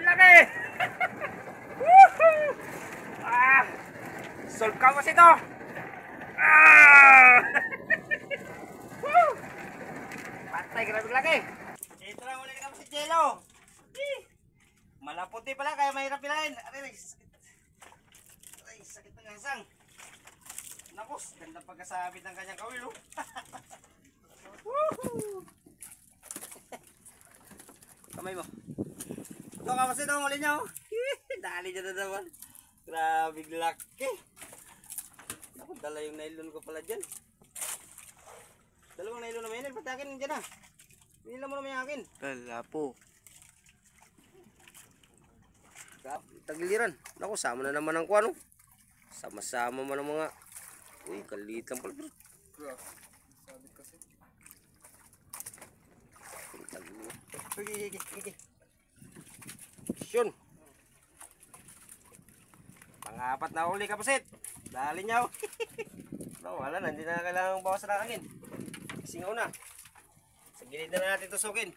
Laki! Woohoo! Solve ka mas ito! Woo! Patay, grabe laki! Ito lang ulit kami si Jello. Malaputi pala, kaya mahirap pilahin. Aray, sakit. Aray, sakit ng hasang. Nakos, ganda pagkasabit ng kanyang kawil, oh. Woohoo! Kamay mo. Ito ka mas ito, muli niya, oh. Dali niya na naman. Grabe laki. Ako, dala yung nylon ko pala dyan. Dalawang nylon naman yun. Pati akin dyan, ah. Pinila mo naman yung akin. Wala po. Tagiliran. Naku, sama na naman ang kuwano. Sama-sama mo ng mga... Uy, kalit lang pala. Sabi kasi. Sige. Yun. Pang-apat na uli, kapasit. Dali niya, oh. No, wala na. Hindi na kailangang bawas na angin. Singaw na. Sa gilid na natin tusukin.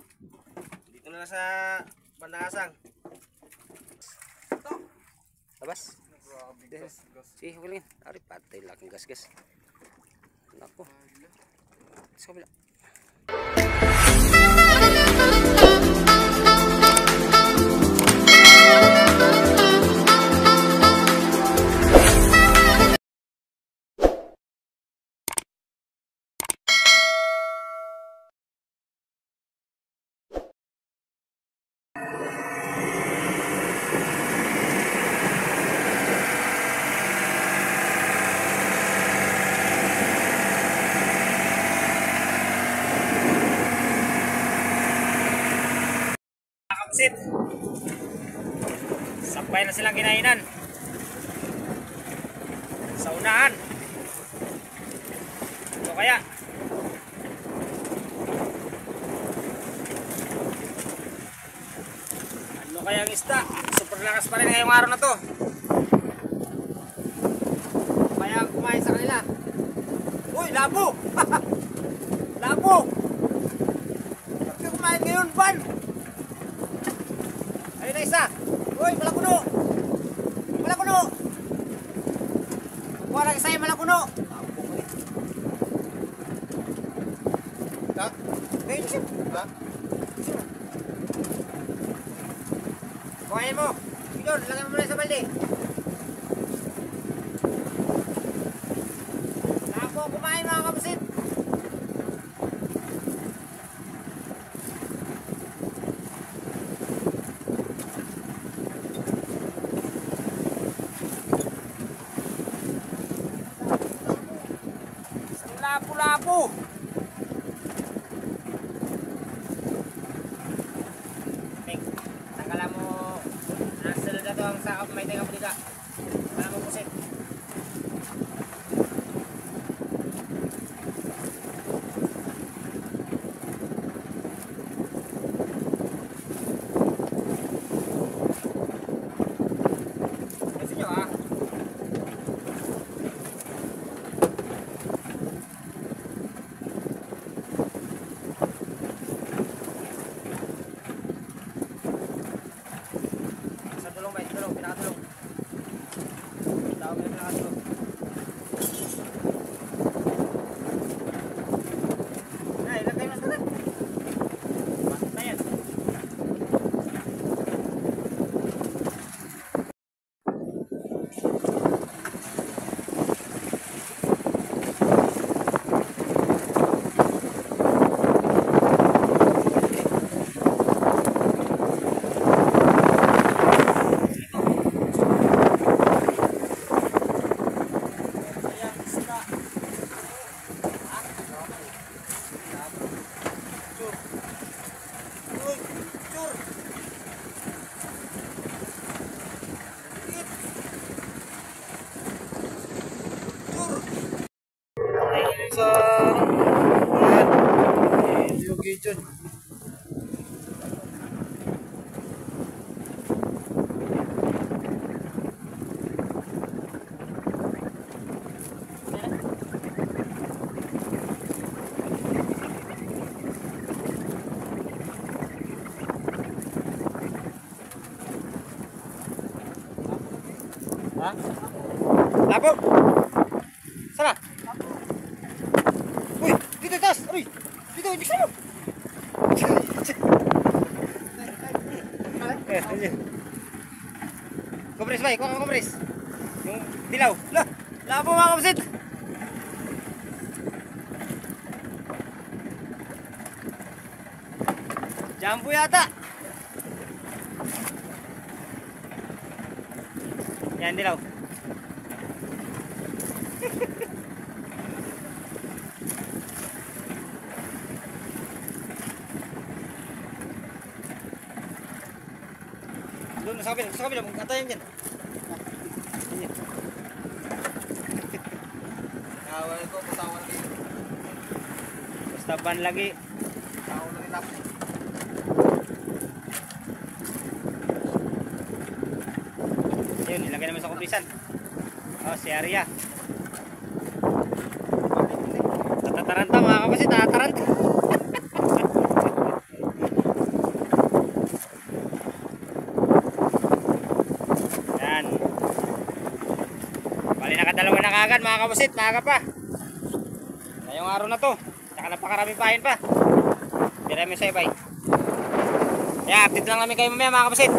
Dito na sa bandang Ito. Labas. Sige, hukulin. Ari, patay laking gas-gas. Naku. Sa kabila. Sampay na silang kinainan sa unahan. Ito kaya ano kaya ang isda? Super lakas pa rin ngayong araw na to. Kaya kumain sa kanila. Uy, labo! Labo! Bakit kumain ngayon, Van? Ayun na isa. Uy, malakuno. Malakuno. Kuha lang isa yung malakuno. Ha? Ngayon siya. Ha? Kuhain mo. Yun, lagyan mo na sa balde. Labo, kumain mga kapasit. Lapo-lapo. Mek, tanggalan mo. Nasa na to ang sakap may tengah pulika. Wala mo pusit. Kasi nyo, ah. Tulong, pinakatulong. Ha? Labo! Sana? Uy! Dito taas! Uy! Dito! Dito sa'yo! Kumpres ba? Kuha ka kumpres. Yung dilaw. Labo mga kapatid! Jumbo yata! Yan dilaw. Doon sa kabila, mag-atayan dyan. Yan. Awal ko, patawan lagi. Basta ban lagi. Patawan lagi lapo. Yun, ilagay naman sa kumpisan. Oh, si Arya. Tatataranta mga kapatid, tatataranta. Yan. Bali nakadalawa na kagad mga kapatid, maaga pa. Ngayong araw na to, saka napakaraming pahin pa. Hindi namin sa ibay. Kaya update lang namin kayo mamaya mga kapatid.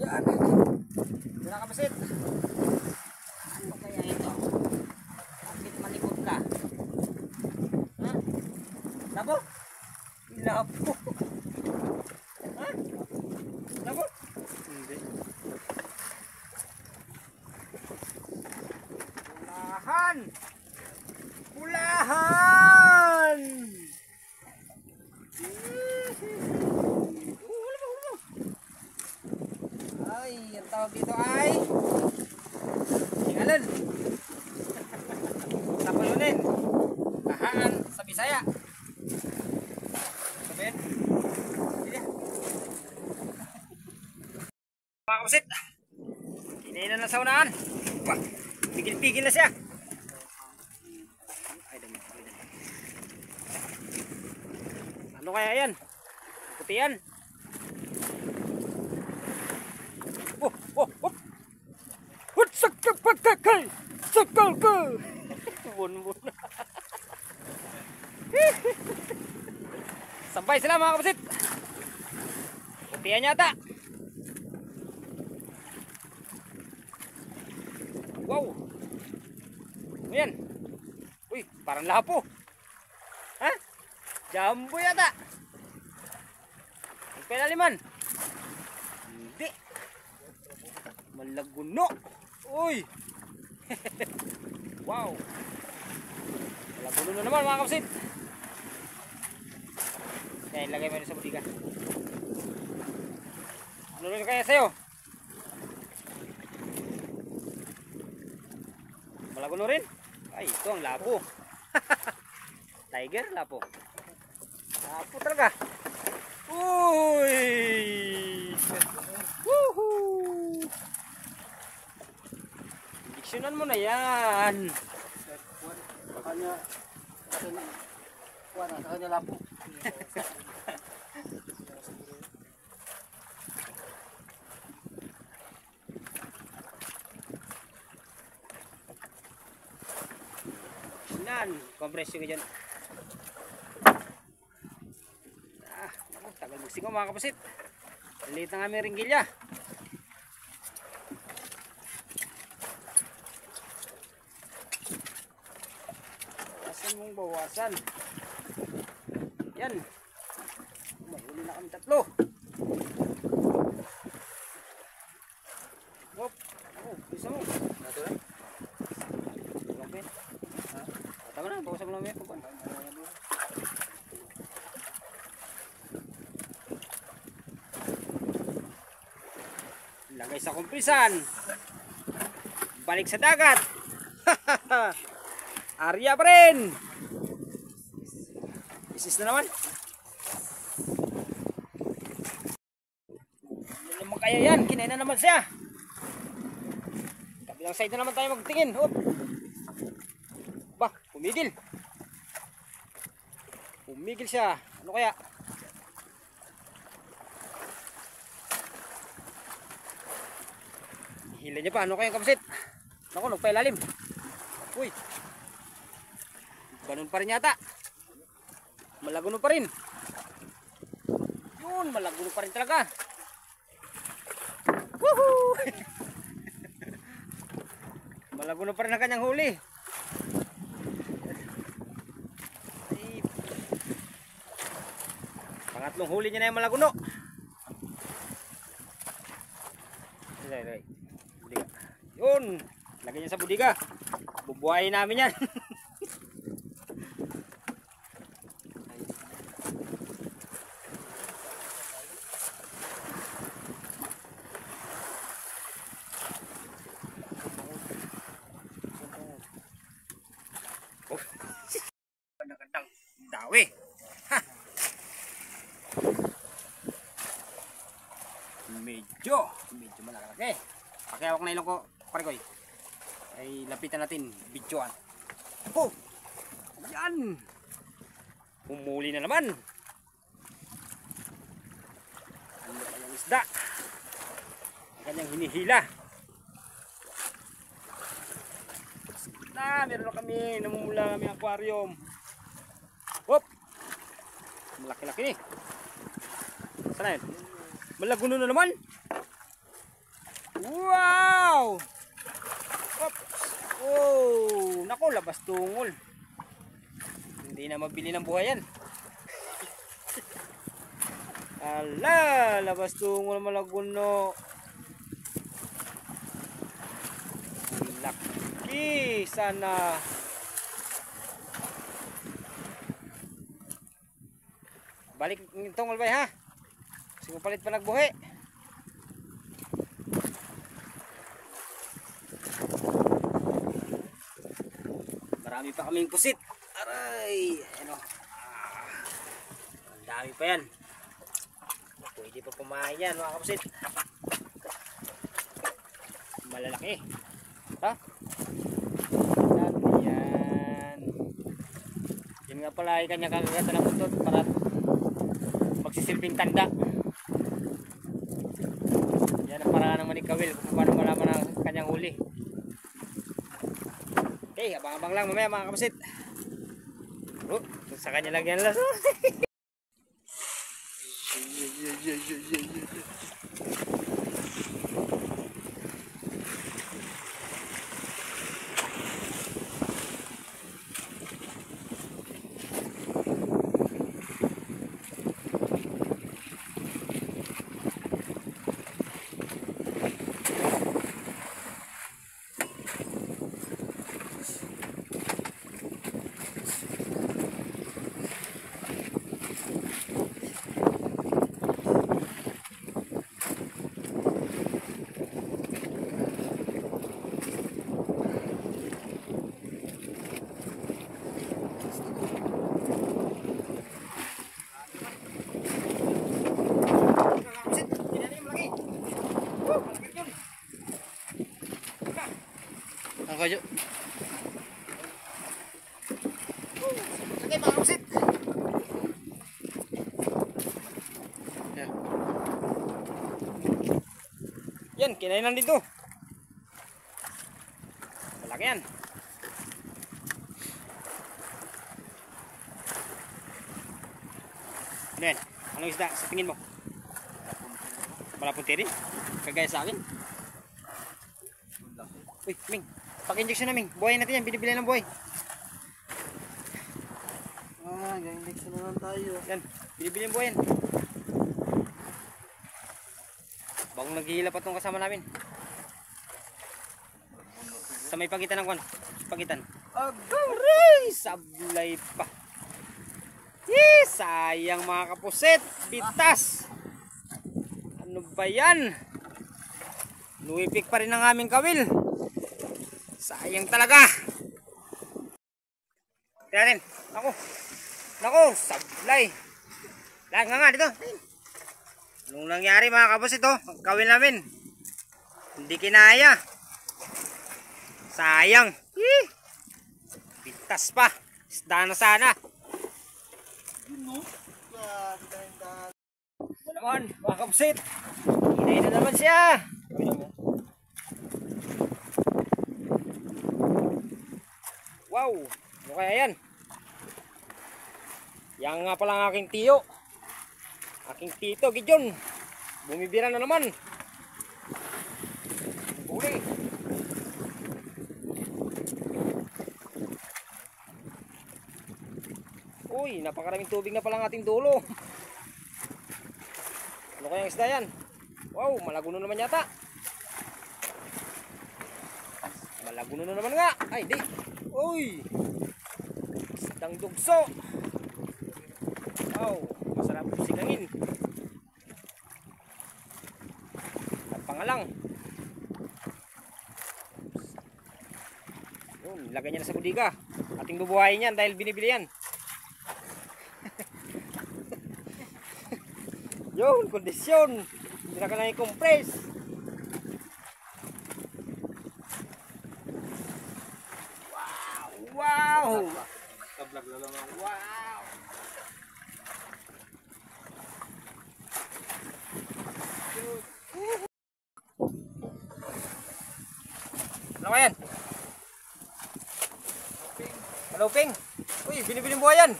Yan. Yan ang kapasit. Ano kaya ito? Bakit malikot ka? Ha? Labo? Labo. Ha? Labo? Hindi. Pulahan! Pulahan! Ay, ang tawag dito ay tingalan. Tapulunin. Kahaan sa Bisaya. Sabihin. Sige. Mga kapasit. Hinainan na sa unahan. Pigil-pigil na siya. Ay, dami. Ano kaya yan? Puti yan. Sakal ka. Bun. Sampay sila mga kapasit. Putihan yata. Wow. Ano yan? Uy, parang lapo. Ha? Jumbo yata. Ang penaliman. Hindi. Malaguno. Uy. Wow. Malaguno na naman mga kapatid. Yan, ilagay mo rin sa budiga. Ano rin kaya sa'yo? Malaguno rin? Ay, ito ang lapo. Tiger, lapo. Lapo talaga. Uy. Woohoo. Diksyonan mo na yan. Kanya, kanya lapo. Yan, kompresyo ka dyan. Tagal magsingaw mga kapasit. Liit ng aming ringgilya. Bawasan mong bawasan. Yan. Mahuli na kami tatlo. Hop. Bisa mo. Nato na. Lampin. Ha? Tama na, bawasan mo lang yan. Lagay sa kumpisan. Balik sa dagat. Arya pa rin. Isis na naman. Hindi naman kaya yan. Kinain na naman siya. Kabilang side na naman tayo magtingin. Hop. Bah, pumigil. Pumigil siya. Ano kaya? Hila niya pa. Ano kaya kapasit? Naku, nagpailalim. Uy. Ganun pa rin yata. Malaguno pa rin. Yun, malaguno pa rin talaga. Woohoo! Malaguno pa rin ang kanyang huli. Ay, pangatlong huli niya na yung malaguno. Budiga. Yun, lagay niya sa budiga. Bubuhayin namin yan. Gandang dawi. Ha. Medyo malaki. Pakihawak na ilong ko, pare ko. Ay lapitan natin, videoan. Oh! Yan! Humuli na naman. Ano pa yung isda? Ang kanyang hinihila. Meron na kami, namumula kami aquarium. Hop! Malaki-laki ni. Sana yun? Malaguno na naman. Wow! Oops! Oh! Naku, labas tungol. Hindi na mabili ng buhay yan. Ala! Labas tungol, malaguno. Laki! Sana. Balik yung tungol ba ha? Kasi palit pa nagbuhi. Marami pa kaming pusit. Aray! Ano? Ang dami pa yan. Pwede pa pumain yan mga kapusit. Malalaki. Ha? Dami yan. Yan nga pala ay kanya kagagatan na putot para magsisilbing tanda. Yan ang paraan ng manikawil kung paano malaman ang kanyang huli. Okay, abang-abang lang mamaya mga kapasit. Oh, sa kanya lang yan laso. Kayo. Okay, mga kapusit. Yan, kinainan dito. Malaki yan. Ano yan? Anong isda sa tingin mo? Malapong tiri? Kagaya sa akin? Uy, Ming. Pag-injection na, Ming. Buhay natin yan. Binibili ng buhay. Ah, ga-injection na lang tayo. Yan. Binibili ng buhay yan. Bagong naghihila pa itong kasama namin. Sa may pagitan ng kwan. Pagitan. Aray! Sablay pa. Sayang mga kapuset. Bitas. Ano ba yan? Nuipik pa rin ang aming kawil. Sayang talaga. natin. Naku. Naku, sablay. Lahat nga dito. Anong nangyari mga kabusit oh? Gawin namin. Hindi kinaya. Sayang. Pitas pa. Isda na sana. Ito naman mga kabusit. Hinay na naman siya. Wow. Ano kaya yan? Yan nga pala ang aking tiyo. Aking tito, Gideon. Bumibira na naman. Huli. Uy, napakaraming tubig na pala ang ating dulo. Ano kayang isda yan? Wow, malaguno naman yata. Malaguno na naman nga. Ay, di. Uy. Isdang dugso. Wow, masarap sigangin. At pangalang. Yun, lagay niya na sa budiga. Ating bubuhayin yan dahil binibili yan. Yun, kondisyon. Hindi na ka lang i-compress. Wow! Wow! Wow! Ano ba yan? Maluping. Uy, binibiling buhay yan.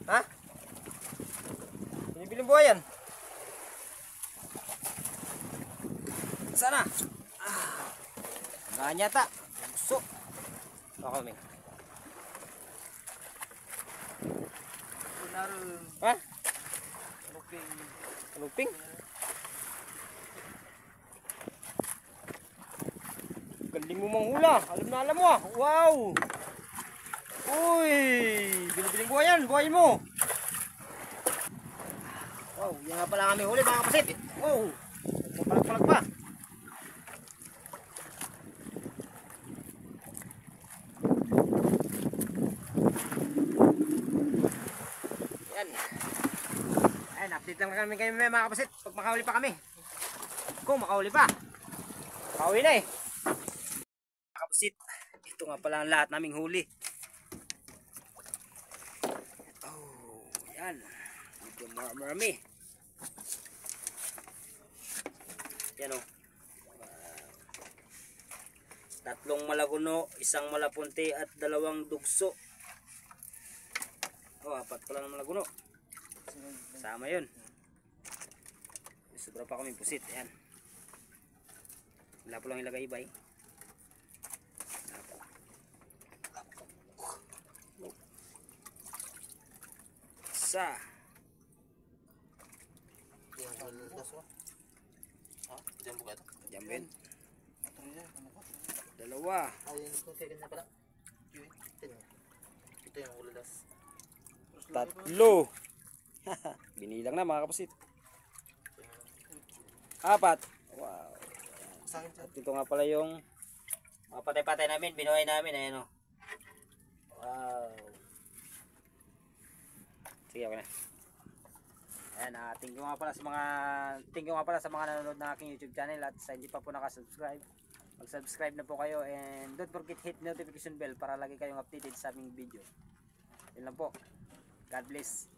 Ha? Binibiling buhay yan. Sana? Ganyan ta. Gusto. Baka kami. Ha? Luping. Galing mo manghula. Alam na alam mo ah. Wow. Uy. Binibiling buhay yan. Buhayin mo. Wow. Yan nga pala kami huli mga kapasit. Wow. Palag-palag pa. Yan. Ayan, update lang kami kayo mga kapasit. Pag makahuli pa kami. Kung makahuli pa. Makahuli na eh. Mga kapasit. Ito nga pala ang lahat naming huli. Oh, yan. Medyo marami. Yan o. 3 malaguno, 1 malapunti at 2 dugso. Oh, 4 pala ng malaguno. Sama yun. Sobra pa kami pusit. Ayan. Wala po lang ilagay ibay. Isa. Jambin. 2. Ito yung ulalas. 3. Binilang na mga kapasit. 4. Wow. At ito nga pala yung mga patay-patay namin, binuhay namin. Ayan o. Wow. Sige, okay na. Ayan, thank you nga pala sa mga nanonood ng aking YouTube channel at sa hindi pa po nakasubscribe. Mag-subscribe na po kayo and don't forget hit notification bell para lagi kayong updated sa aming video. Yun lang po. God bless.